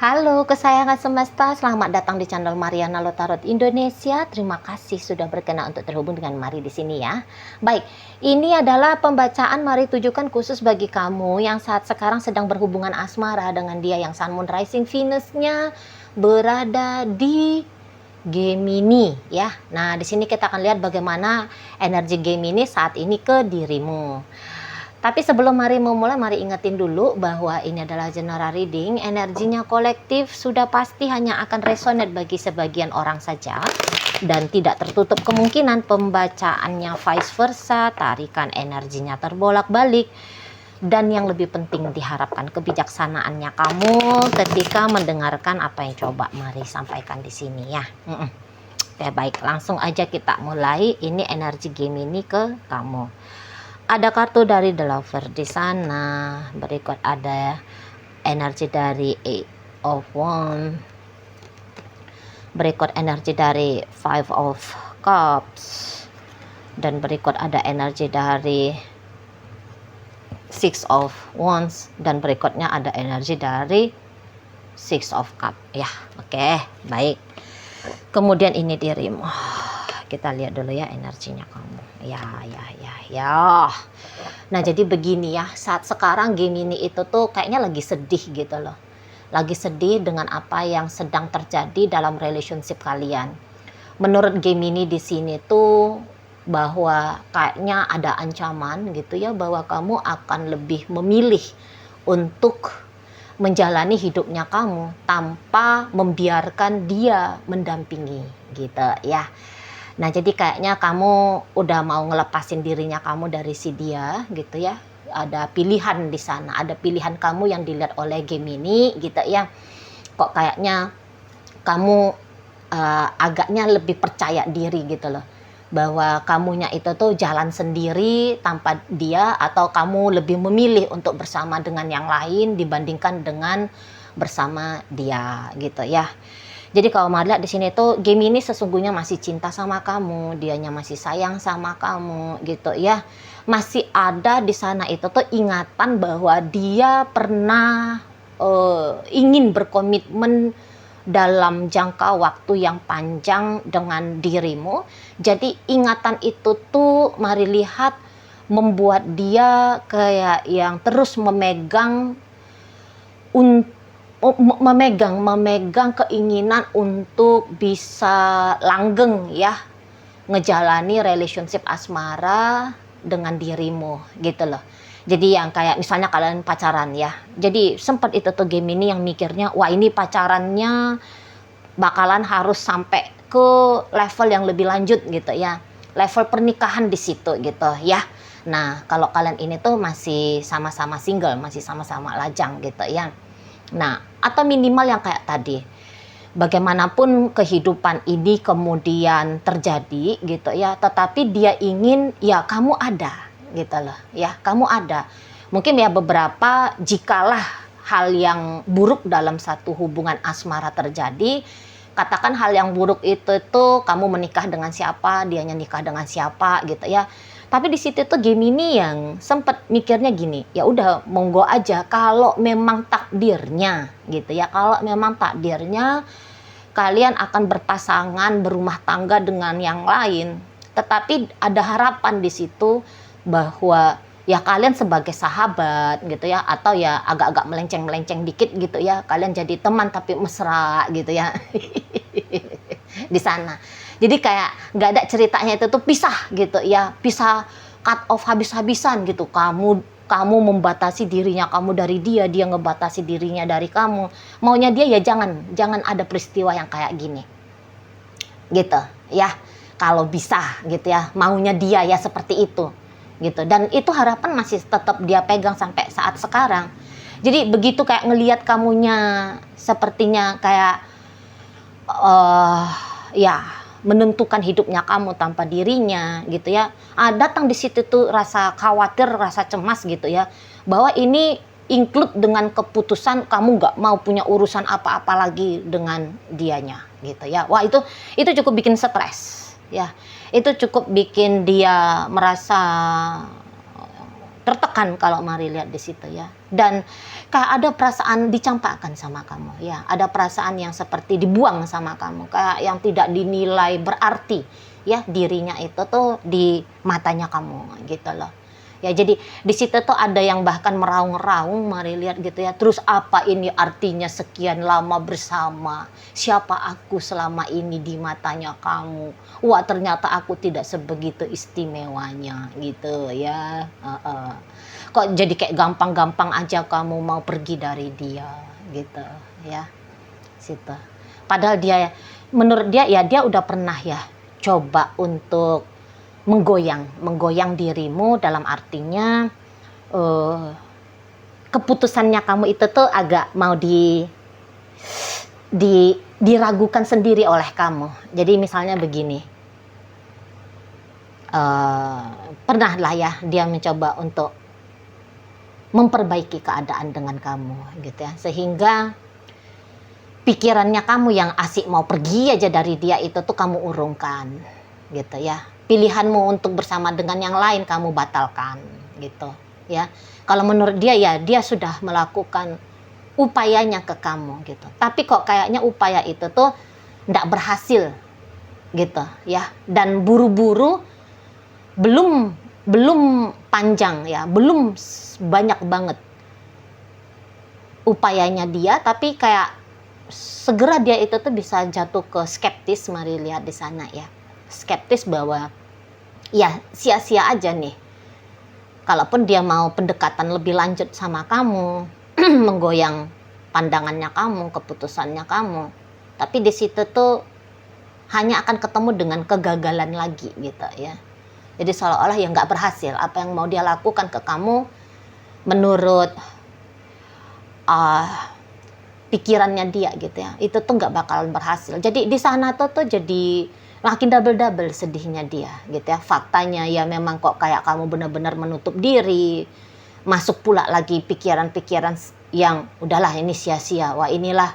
Halo kesayangan semesta, selamat datang di channel Mariana Lotarot Indonesia. Terima kasih sudah berkenan untuk terhubung dengan Mari di sini ya. Baik, ini adalah pembacaan Mari tujukan khusus bagi kamu yang saat sekarang sedang berhubungan asmara dengan dia yang Sun Moon Rising Venus-nya berada di Gemini ya. Nah, di sini kita akan lihat bagaimana energi Gemini saat ini ke dirimu. Tapi sebelum mari memulai, mari ingetin dulu bahwa ini adalah general reading. Energinya kolektif sudah pasti hanya akan resonate bagi sebagian orang saja. Dan tidak tertutup kemungkinan pembacaannya vice versa, tarikan energinya terbolak-balik. Dan yang lebih penting diharapkan kebijaksanaannya kamu ketika mendengarkan apa yang coba mari sampaikan di sini ya. Oke, baik, langsung aja kita mulai. Ini energi Gemini ke kamu. Ada kartu dari The Lover di sana. Berikut ada energi dari Eight of Wands. Berikut energi dari Five of Cups. Dan berikut ada energi dari Six of Wands. Dan berikutnya ada energi dari Six of Cups. Ya, oke, baik. Kemudian ini dirimu. Kita lihat dulu ya energinya kamu. Ya. Nah, jadi begini ya, saat sekarang Gemini itu tuh kayaknya lagi sedih gitu loh. Lagi sedih dengan apa yang sedang terjadi dalam relationship kalian. Menurut Gemini di sini tuh bahwa kayaknya ada ancaman gitu ya, bahwa kamu akan lebih memilih untuk menjalani hidupnya kamu tanpa membiarkan dia mendampingi gitu ya. Nah, jadi kayaknya kamu udah mau ngelepasin dirinya kamu dari si dia gitu ya. Ada pilihan di sana, ada pilihan kamu yang dilihat oleh Gemini gitu ya. Kok kayaknya kamu agaknya lebih percaya diri gitu loh. Bahwa kamunya itu tuh jalan sendiri tanpa dia, atau kamu lebih memilih untuk bersama dengan yang lain dibandingkan dengan bersama dia gitu ya. Jadi kalau Mari lihat di sini tuh Gemini sesungguhnya masih cinta sama kamu, dianya masih sayang sama kamu gitu ya. Masih ada di sana itu tuh ingatan bahwa dia pernah ingin berkomitmen dalam jangka waktu yang panjang dengan dirimu. Jadi ingatan itu tuh Mari lihat membuat dia kayak yang terus memegang keinginan untuk bisa langgeng ya, ngejalani relationship asmara dengan dirimu gitu loh. Jadi yang kayak misalnya kalian pacaran ya, jadi sempat itu tuh Gemini yang mikirnya, wah ini pacarannya bakalan harus sampai ke level yang lebih lanjut gitu ya, level pernikahan di situ gitu ya. Nah, kalau kalian ini tuh masih sama-sama single, masih sama-sama lajang gitu ya. Nah, atau minimal yang kayak tadi, bagaimanapun kehidupan ini kemudian terjadi gitu ya, tetapi dia ingin ya kamu ada gitu loh ya, kamu ada. Mungkin ya beberapa jikalah hal yang buruk dalam satu hubungan asmara terjadi, katakan hal yang buruk itu tuh kamu menikah dengan siapa, dianya nikah dengan siapa gitu ya. Tapi di situ tuh Gemini yang sempet mikirnya gini, ya udah monggo aja kalau memang takdirnya gitu ya. Kalau memang takdirnya kalian akan berpasangan, berumah tangga dengan yang lain. Tetapi ada harapan di situ bahwa ya kalian sebagai sahabat gitu ya, atau ya agak-agak melenceng-melenceng dikit gitu ya. Kalian jadi teman tapi mesra gitu ya. Di sana. Jadi kayak nggak ada ceritanya itu tuh pisah gitu ya, pisah, cut off habis-habisan gitu. Kamu membatasi dirinya kamu dari dia, dia ngebatasi dirinya dari kamu. Maunya dia ya jangan ada peristiwa yang kayak gini. Gitu ya. Kalau bisa gitu ya, maunya dia ya seperti itu. Gitu. Dan itu harapan masih tetap dia pegang sampai saat sekarang. Jadi begitu kayak ngelihat kamunya sepertinya kayak ya menentukan hidupnya kamu tanpa dirinya gitu ya. Datang di situ tuh rasa khawatir, rasa cemas gitu ya. Bahwa ini include dengan keputusan kamu nggak mau punya urusan apa-apa lagi dengan dianya gitu ya. Wah, itu cukup bikin stres ya. Itu cukup bikin dia merasa tertekan kalau Mari lihat di situ ya. Dan kayak ada perasaan dicampakkan sama kamu, ya. Ada perasaan yang seperti dibuang sama kamu, kayak yang tidak dinilai berarti, ya, dirinya itu tuh di matanya kamu, gitu loh. Ya, jadi di situ tuh ada yang bahkan meraung-raung, mari lihat gitu ya. Terus apa ini artinya sekian lama bersama? Siapa aku selama ini di matanya kamu? Wah, ternyata aku tidak sebegitu istimewanya, gitu ya. Kok jadi kayak gampang-gampang aja kamu mau pergi dari dia, gitu ya. Situ. Padahal dia, menurut dia ya, dia udah pernah ya coba untuk menggoyang dirimu, dalam artinya keputusannya kamu itu tuh agak mau diragukan sendiri oleh kamu. Jadi misalnya begini, pernah lah ya dia mencoba untuk memperbaiki keadaan dengan kamu, gitu ya, sehingga pikirannya kamu yang asik mau pergi aja dari dia itu tuh kamu urungkan, gitu ya. Pilihanmu untuk bersama dengan yang lain kamu batalkan, gitu ya. Kalau menurut dia ya, dia sudah melakukan upayanya ke kamu, gitu. Tapi kok kayaknya upaya itu tuh tidak berhasil, gitu ya. Dan buru-buru, belum panjang ya, belum banyak banget upayanya dia, tapi kayak segera dia itu tuh bisa jatuh ke skeptis. Mari lihat di sana ya, skeptis bahwa ya sia-sia aja nih kalaupun dia mau pendekatan lebih lanjut sama kamu, menggoyang pandangannya kamu, keputusannya kamu, tapi di situ tuh hanya akan ketemu dengan kegagalan lagi, gitu ya. Jadi seolah-olah ya nggak berhasil apa yang mau dia lakukan ke kamu menurut pikirannya dia, gitu ya, itu tuh nggak bakalan berhasil. Jadi di sana tuh jadi makin double sedihnya dia, gitu ya. Faktanya ya memang kok kayak kamu benar-benar menutup diri, masuk pula lagi pikiran-pikiran yang udahlah ini sia-sia, wah inilah,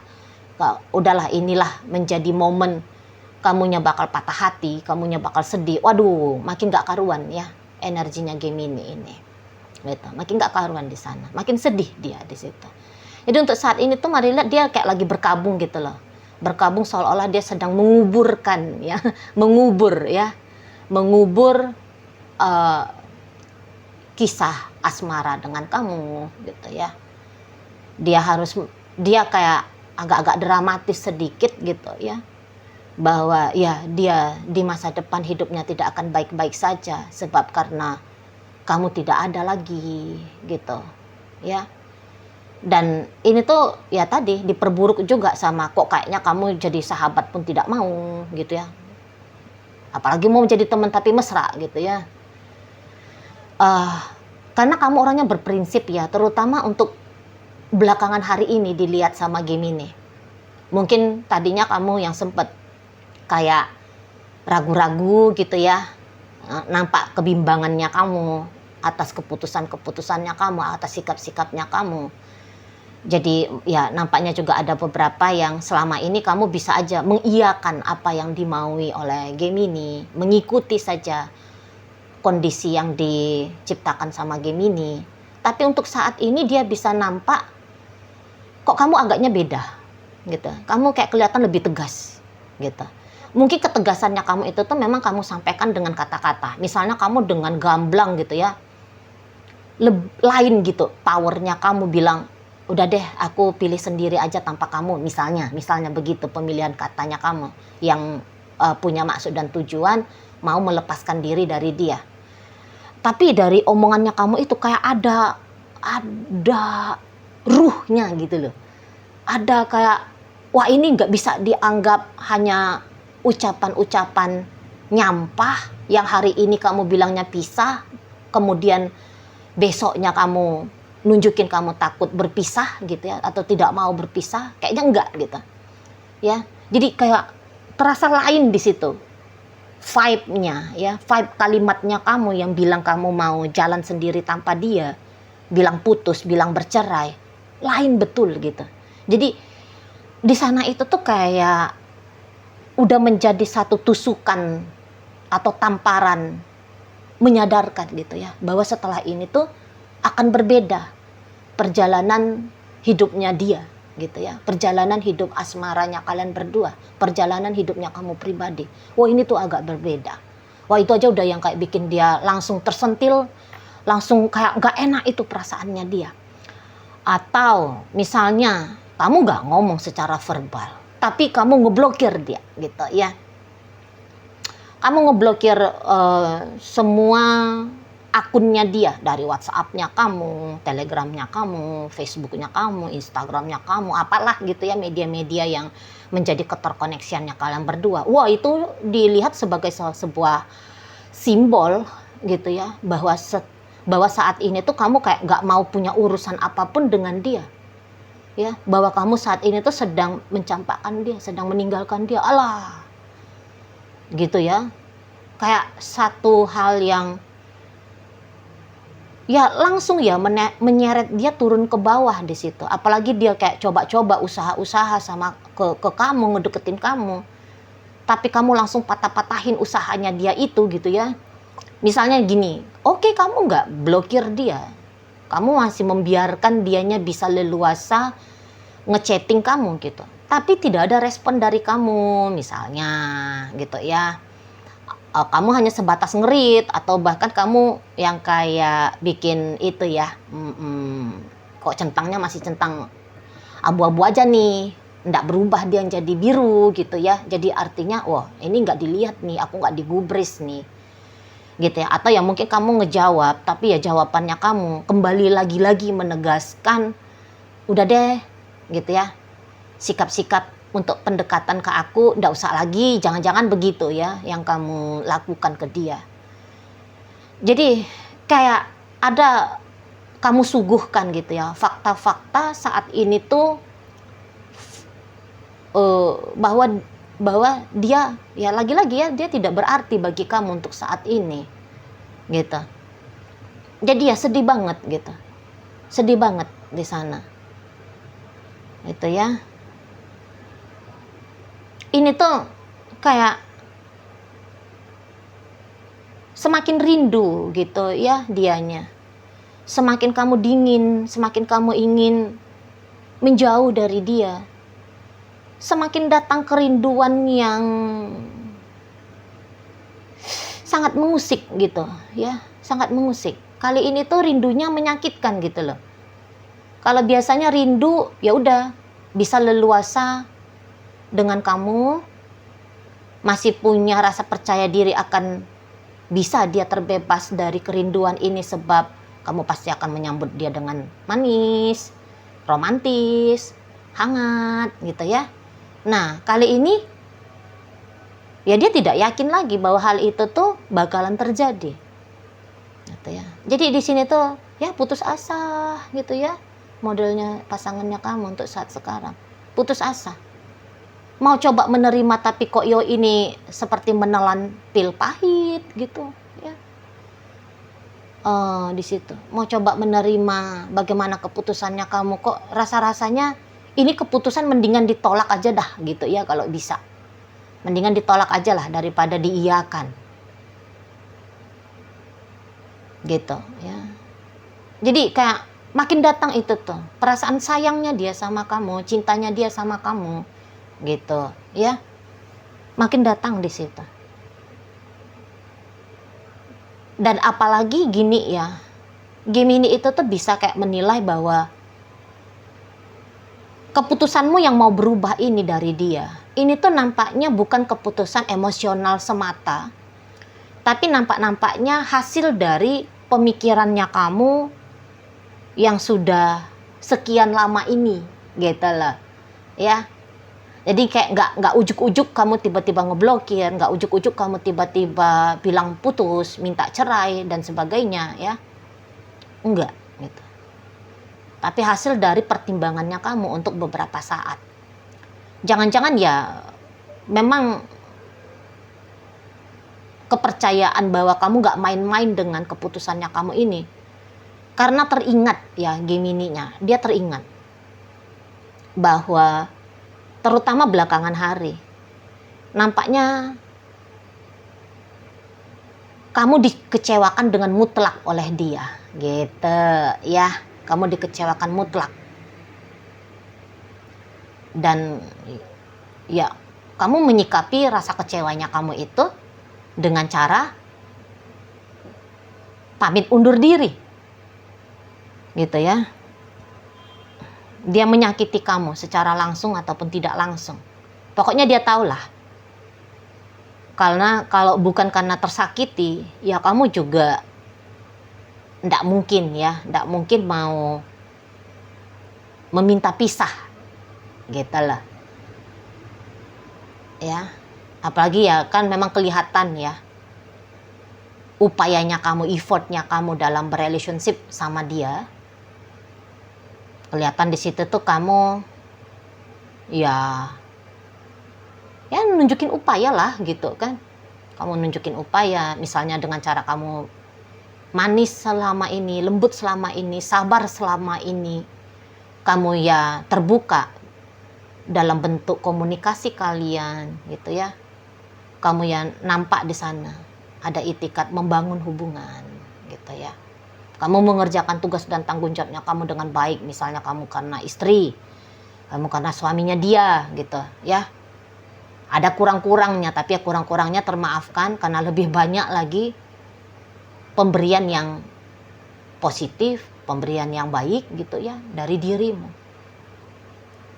udahlah inilah menjadi momen kamunya bakal patah hati, kamunya bakal sedih. Waduh, makin gak karuan ya energinya Gemini ini, gitu. Makin gak karuan di sana, makin sedih dia di situ. Jadi untuk saat ini tuh mari lihat dia kayak lagi berkabung, gitu loh. Berkabung seolah-olah dia sedang menguburkan ya, mengubur kisah asmara dengan kamu, gitu ya. Dia kayak agak-agak dramatis sedikit, gitu ya, bahwa ya dia di masa depan hidupnya tidak akan baik-baik saja sebab karena kamu tidak ada lagi, gitu ya. Dan ini tuh ya tadi diperburuk juga sama kok kayaknya kamu jadi sahabat pun tidak mau, gitu ya. Apalagi mau jadi teman tapi mesra, gitu ya. Karena kamu orangnya berprinsip ya, terutama untuk belakangan hari ini dilihat sama Gemini. Mungkin tadinya kamu yang sempat kayak ragu-ragu, gitu ya. Nampak kebimbangannya kamu atas keputusannya kamu, atas sikap-sikapnya kamu. Jadi ya nampaknya juga ada beberapa yang selama ini kamu bisa aja mengiyakan apa yang dimaui oleh Gemini, mengikuti saja kondisi yang diciptakan sama Gemini. Tapi untuk saat ini dia bisa nampak kok kamu agaknya beda, gitu. Kamu kayak kelihatan lebih tegas, gitu. Mungkin ketegasannya kamu itu tuh memang kamu sampaikan dengan kata-kata. Misalnya kamu dengan gamblang, gitu ya, lain gitu powernya, kamu bilang udah deh aku pilih sendiri aja tanpa kamu, misalnya begitu pemilihan katanya kamu yang punya maksud dan tujuan mau melepaskan diri dari dia. Tapi dari omongannya kamu itu kayak ada ruhnya, gitu loh. Ada kayak wah ini nggak bisa dianggap hanya ucapan-ucapan nyampah yang hari ini kamu bilangnya pisah, kemudian besoknya kamu nunjukin kamu takut berpisah, gitu ya, atau tidak mau berpisah. Kayaknya enggak, gitu ya. Jadi kayak terasa lain di situ vibe-nya ya, vibe kalimatnya kamu yang bilang kamu mau jalan sendiri tanpa dia, bilang putus, bilang bercerai, lain betul, gitu. Jadi di sana itu tuh kayak udah menjadi satu tusukan atau tamparan menyadarkan, gitu ya, bahwa setelah ini tuh akan berbeda. perjalanan hidupnya dia gitu ya, perjalanan hidup asmaranya kalian berdua, perjalanan hidupnya kamu pribadi. Wah, ini tuh agak berbeda. Wah, itu aja udah yang kayak bikin dia langsung tersentil, langsung kayak gak enak itu perasaannya dia. Atau misalnya kamu gak ngomong secara verbal, tapi kamu ngeblokir dia gitu ya. Kamu ngeblokir semua akunnya dia, dari WhatsApp-nya kamu, Telegram-nya kamu, Facebook-nya kamu, Instagram-nya kamu, apalah gitu ya, media-media yang menjadi keterkoneksiannya kalian berdua. Wah, itu dilihat sebagai sebuah simbol gitu ya, bahwa saat ini tuh kamu kayak gak mau punya urusan apapun dengan dia. Ya, bahwa kamu saat ini tuh sedang mencampakkan dia, sedang meninggalkan dia. Alah. Gitu ya. Kayak satu hal yang ya langsung ya menyeret dia turun ke bawah di situ. Apalagi dia kayak coba-coba usaha-usaha sama ke kamu, ngedeketin kamu. Tapi kamu langsung patah-patahin usahanya dia itu gitu ya. Misalnya gini, oke, kamu nggak blokir dia. Kamu masih membiarkan dianya bisa leluasa ngechatting kamu gitu. Tapi tidak ada respon dari kamu misalnya gitu ya. Kamu hanya sebatas ngerit, atau bahkan kamu yang kayak bikin itu ya, kok centangnya masih centang abu-abu aja nih, nggak berubah dia jadi biru gitu ya. Jadi artinya, wah ini nggak dilihat nih, aku nggak digubris nih gitu ya. Atau ya mungkin kamu ngejawab, tapi ya jawabannya kamu kembali lagi-lagi menegaskan, udah deh gitu ya, sikap-sikap untuk pendekatan ke aku ndak usah lagi, jangan-jangan begitu ya yang kamu lakukan ke dia. Jadi kayak ada kamu suguhkan gitu ya, fakta-fakta saat ini tuh bahwa dia ya lagi-lagi ya, dia tidak berarti bagi kamu untuk saat ini gitu. Jadi ya sedih banget gitu, sedih banget di sana gitu ya. Ini tuh kayak semakin rindu gitu ya dianya. Semakin kamu dingin, semakin kamu ingin menjauh dari dia. Semakin datang kerinduan yang sangat mengusik gitu ya, sangat mengusik. Kali ini tuh rindunya menyakitkan gitu loh. Kalau biasanya rindu ya udah bisa leluasa dengan kamu, masih punya rasa percaya diri akan bisa dia terbebas dari kerinduan ini, sebab kamu pasti akan menyambut dia dengan manis, romantis, hangat gitu ya. Nah, kali ini ya dia tidak yakin lagi bahwa hal itu tuh bakalan terjadi gitu ya. Jadi di sini tuh ya putus asa gitu ya, modelnya pasangannya kamu untuk saat sekarang. Putus asa. Mau coba menerima, tapi kok yo ini seperti menelan pil pahit gitu ya. Di situ mau coba menerima bagaimana keputusannya kamu, kok rasa-rasanya ini keputusan mendingan ditolak aja dah gitu ya. Kalau bisa mendingan ditolak aja lah daripada diiyakan gitu ya. Jadi kayak makin datang itu tuh perasaan sayangnya dia sama kamu, cintanya dia sama kamu gitu ya, makin datang di situ. Dan apalagi gini ya, Gemini itu tuh bisa kayak menilai bahwa keputusanmu yang mau berubah ini dari dia, ini tuh nampaknya bukan keputusan emosional semata, tapi nampaknya hasil dari pemikirannya kamu yang sudah sekian lama ini gitu loh ya. Jadi kayak nggak ujuk-ujuk kamu tiba-tiba ngeblokir, nggak ujuk-ujuk kamu tiba-tiba bilang putus, minta cerai dan sebagainya ya, enggak gitu. Tapi hasil dari pertimbangannya kamu untuk beberapa saat. Jangan-jangan ya memang kepercayaan bahwa kamu nggak main-main dengan keputusannya kamu ini, karena teringat ya Gemininya, dia teringat bahwa terutama belakangan hari, nampaknya kamu dikecewakan dengan mutlak oleh dia, gitu ya. Kamu dikecewakan mutlak. Dan ya, kamu menyikapi rasa kecewanya kamu itu dengan cara pamit undur diri. Gitu ya. Dia menyakiti kamu secara langsung ataupun tidak langsung. Pokoknya dia tahulah. Karena kalau bukan karena tersakiti, ya kamu juga ndak mungkin mau meminta pisah, gitu lah. Ya, apalagi ya kan memang kelihatan ya, upayanya kamu, effortnya kamu dalam berrelationship sama dia. Kelihatan di situ tuh kamu ya nunjukin upaya lah gitu kan. Kamu nunjukin upaya, misalnya dengan cara kamu manis selama ini, lembut selama ini, sabar selama ini. Kamu ya terbuka dalam bentuk komunikasi kalian gitu ya. Kamu yang nampak di sana ada itikat membangun hubungan gitu ya. Kamu mengerjakan tugas dan tanggung jawabnya kamu dengan baik, misalnya kamu karena istri, kamu karena suaminya dia gitu ya. Ada kurang-kurangnya, tapi ya kurang-kurangnya termaafkan karena lebih banyak lagi pemberian yang positif, pemberian yang baik gitu ya dari dirimu.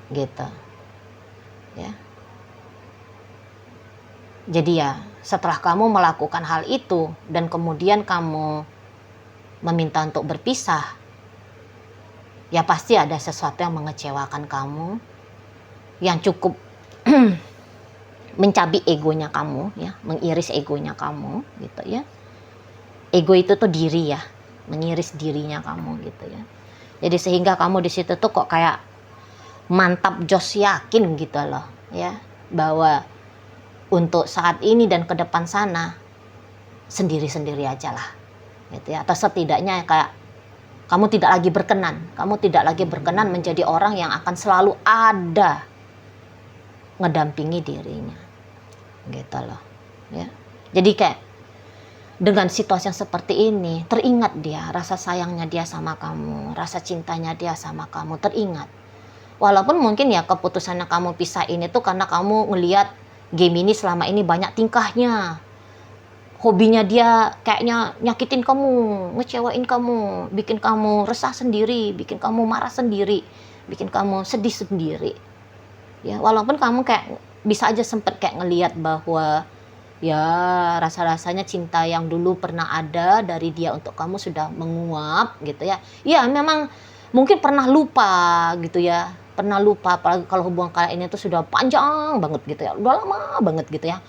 Gitu. Ya. Jadi ya, setelah kamu melakukan hal itu dan kemudian kamu meminta untuk berpisah, ya pasti ada sesuatu yang mengecewakan kamu, yang cukup mencabik egonya kamu ya, mengiris egonya kamu gitu ya. Ego itu tuh diri ya, mengiris dirinya kamu gitu ya. Jadi sehingga kamu di situ tuh kok kayak mantap jos yakin gitu loh ya, bahwa untuk saat ini dan ke depan sana sendiri-sendiri aja lah gitu ya. Atau setidaknya kayak kamu tidak lagi berkenan menjadi orang yang akan selalu ada ngedampingi dirinya gitu loh ya. Jadi kayak dengan situasi yang seperti ini teringat dia, rasa sayangnya dia sama kamu, rasa cintanya dia sama kamu teringat. Walaupun mungkin ya keputusannya kamu pisah ini tuh karena kamu ngelihat Gemini selama ini banyak tingkahnya, hobinya dia kayaknya nyakitin kamu, ngecewain kamu, bikin kamu resah sendiri, bikin kamu marah sendiri, bikin kamu sedih sendiri ya. Walaupun kamu kayak bisa aja sempet kayak ngelihat bahwa ya rasa-rasanya cinta yang dulu pernah ada dari dia untuk kamu sudah menguap gitu ya. Ya memang mungkin pernah lupa gitu ya, pernah lupa, apalagi kalau hubungan kalian ini tuh sudah panjang banget gitu ya, udah lama banget gitu ya.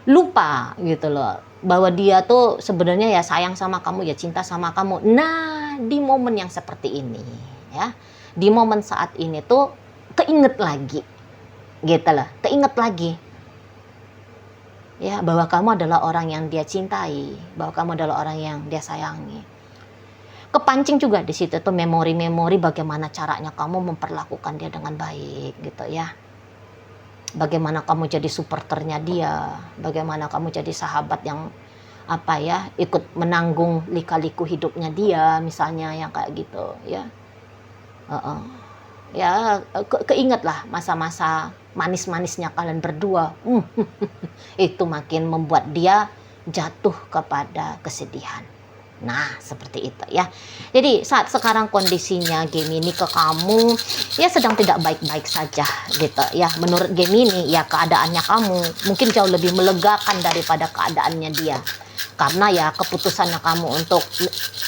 Lupa gitu loh bahwa dia tuh sebenarnya ya sayang sama kamu, ya cinta sama kamu. Nah di momen yang seperti ini ya, di momen saat ini tuh keinget lagi gitu loh, keinget lagi ya bahwa kamu adalah orang yang dia cintai, bahwa kamu adalah orang yang dia sayangi. Kepancing juga di situ tuh memori-memori bagaimana caranya kamu memperlakukan dia dengan baik gitu ya. Bagaimana kamu jadi supporternya dia, bagaimana kamu jadi sahabat yang apa ya, ikut menanggung lika-liku hidupnya dia misalnya, yang kayak gitu ya. Ya keingetlah masa-masa manis-manisnya kalian berdua. Itu makin membuat dia jatuh kepada kesedihan. Nah seperti itu ya. Jadi saat sekarang kondisinya Gemini ke kamu ya sedang tidak baik-baik saja gitu ya. Menurut Gemini ya keadaannya kamu mungkin jauh lebih melegakan daripada keadaannya dia. Karena ya keputusannya kamu untuk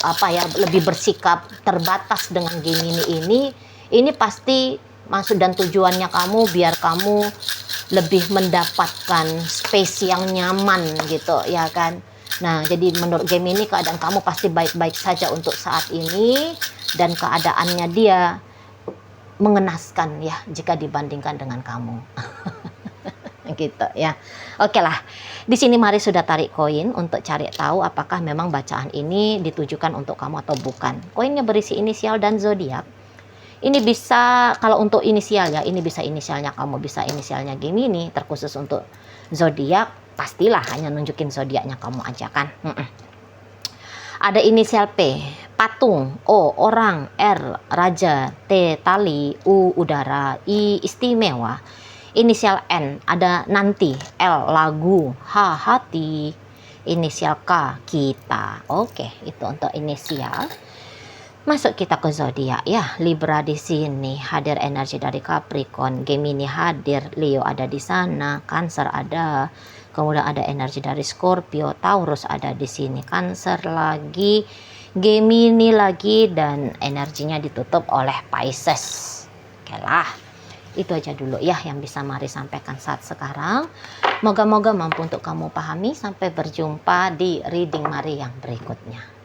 apa ya, lebih bersikap terbatas dengan Gemini ini pasti maksud dan tujuannya kamu biar kamu lebih mendapatkan space yang nyaman gitu ya kan. Nah jadi menurut Gemini keadaan kamu pasti baik-baik saja untuk saat ini, dan keadaannya dia mengenaskan ya jika dibandingkan dengan kamu. Gitu ya. Oke lah. Di sini mari sudah tarik koin untuk cari tahu apakah memang bacaan ini ditujukan untuk kamu atau bukan. Koinnya berisi inisial dan zodiak. Ini bisa, kalau untuk inisial ya, ini bisa inisialnya kamu, bisa inisialnya Gemini. Terkhusus untuk zodiak, pastilah hanya nunjukin zodiaknya kamu aja kan. Ada inisial P, patung, O, orang, R, raja, T, tali, U, udara, I, istimewa. Inisial N, ada nanti, L, lagu, H, hati. Inisial K, kita. Oke, itu untuk inisial. Masuk kita ke zodiak ya. Libra di sini hadir energi dari Capricorn, Gemini hadir, Leo ada di sana, Cancer ada, kemudian ada energi dari Scorpio, Taurus ada di sini, Cancer lagi, Gemini lagi, dan energinya ditutup oleh Pisces. Oke lah, itu aja dulu ya yang bisa Mari sampaikan saat sekarang. Moga-moga mampu untuk kamu pahami. Sampai berjumpa di reading Mari yang berikutnya.